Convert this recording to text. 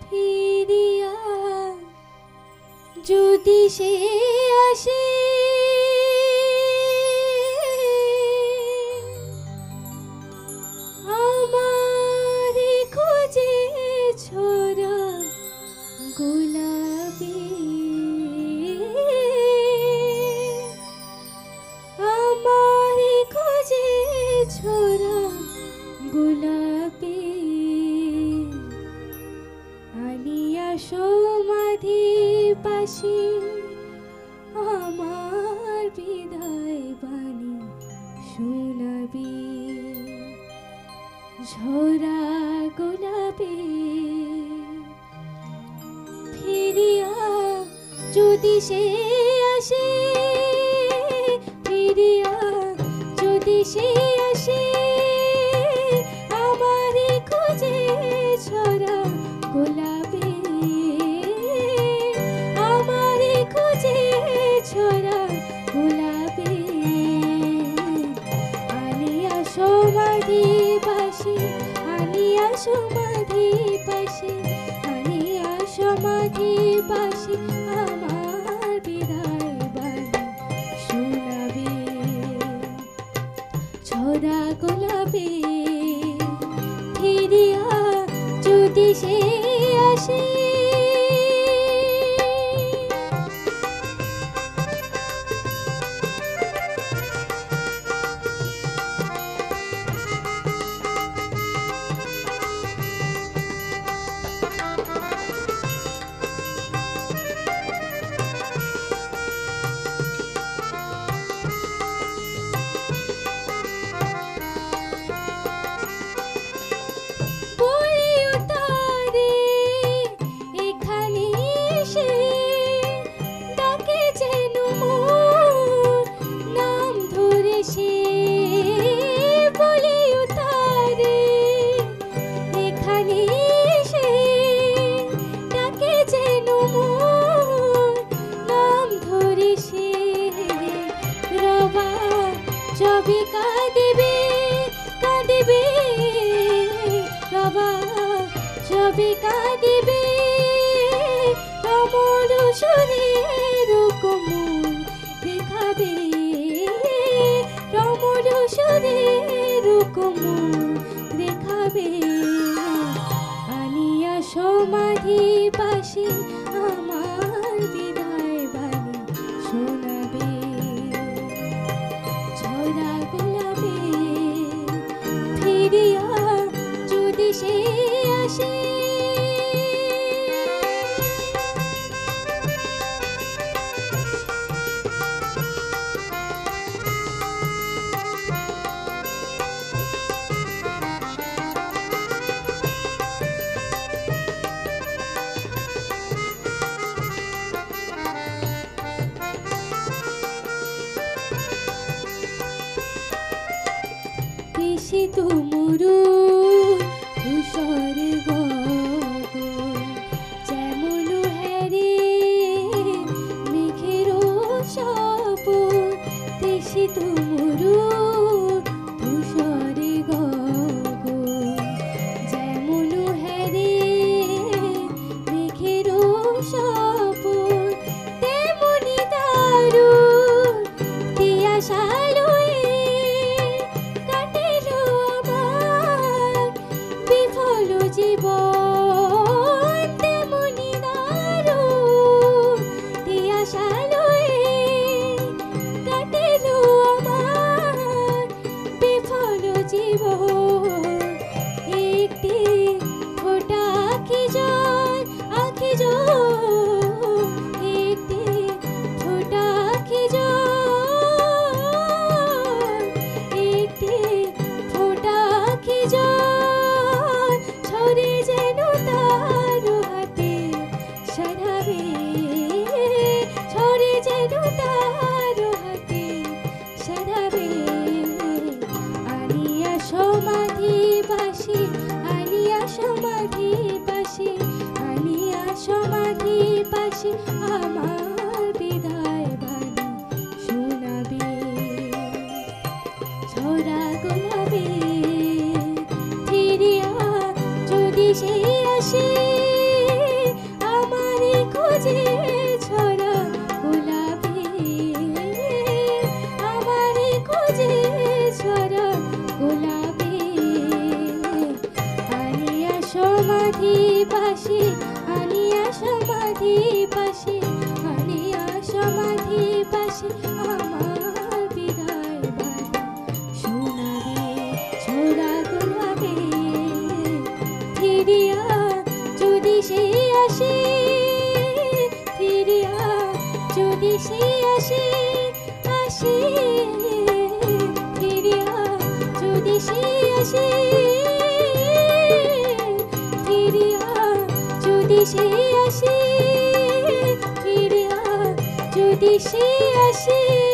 ফিরিয়া যদি সে আসে আমারে খোঁজে ছোড়া গোলাপি আমারে খোঁজে ছোড়া গোলাপি আলিয়া সমাধি পাশে আমার বিদায় বাণী শোনাবি ঝরা গোলাপি ফিরিয়া যদি সে আসে ফিরিয়া যদি সে আসে আমারে খোঁজে ঝরা গোলাপি আমারে খোঁজে ঝরা গোলাপি আলিয়া সমাধি পাশে আলিয়া সমাধি পাশে আলিয়া সমাধি পাশে আমার বিদায় বাণী শোনাবে ঝরা গোলাপি ফিরিয়া যদি সে আসে ছবি কাঁদিবে কাঁদিবে রবা ছবি কাঁদিবে অমর সুরের কোমল দেখাবে অমর সুরের কোমল দেখাবে আনিয়া সমাধি পাশে আমার বিদায় বাণী শোনাবে ঝরা গোলাপি ফিরিয়া যদি সে আসে পিসি তুমরু ধূসর গগন যেমন হ্যারে মেঘের সাপন পিসি তুমরু ধূসর গগন যেমন হ্যারে মেঘের সাপন তেমনি দারুণ দিয়া শালুয়ে জীবন তেমনি দারুণ দিয়া শালুয়ে কাটিল আমার বিফল জীবন একটি ফোঁটা আখি জল একটি ফোঁটা আখি জল একটি ফোঁটা আখি জল ছড়ে যেন তার হাতে সারাবে ছড়ে যেন তার হাতে সারাবে আলিয়া সমাধি পাশে আলিয়া সমাধি পাশে আলিয়া সমাধি পাশে আমার বিদায় বাণী শোনাবে ঝরা গোলাপি ফিরিয়া যদি সে আসে সমাধি পাশে আনিয়া সমাধি পাশে আনিয়া সমাধি পাশে আমার বিদায় বাণী শোনাবে ছোড়া গোলাপে ফিরিয়া যদি সে আসে ফিরিয়া যদি সে আসে আসে ফিরিয়া যদি সে আসে ফিরিয়া যদি সে আসে ফিরিয়া যদি সে আসে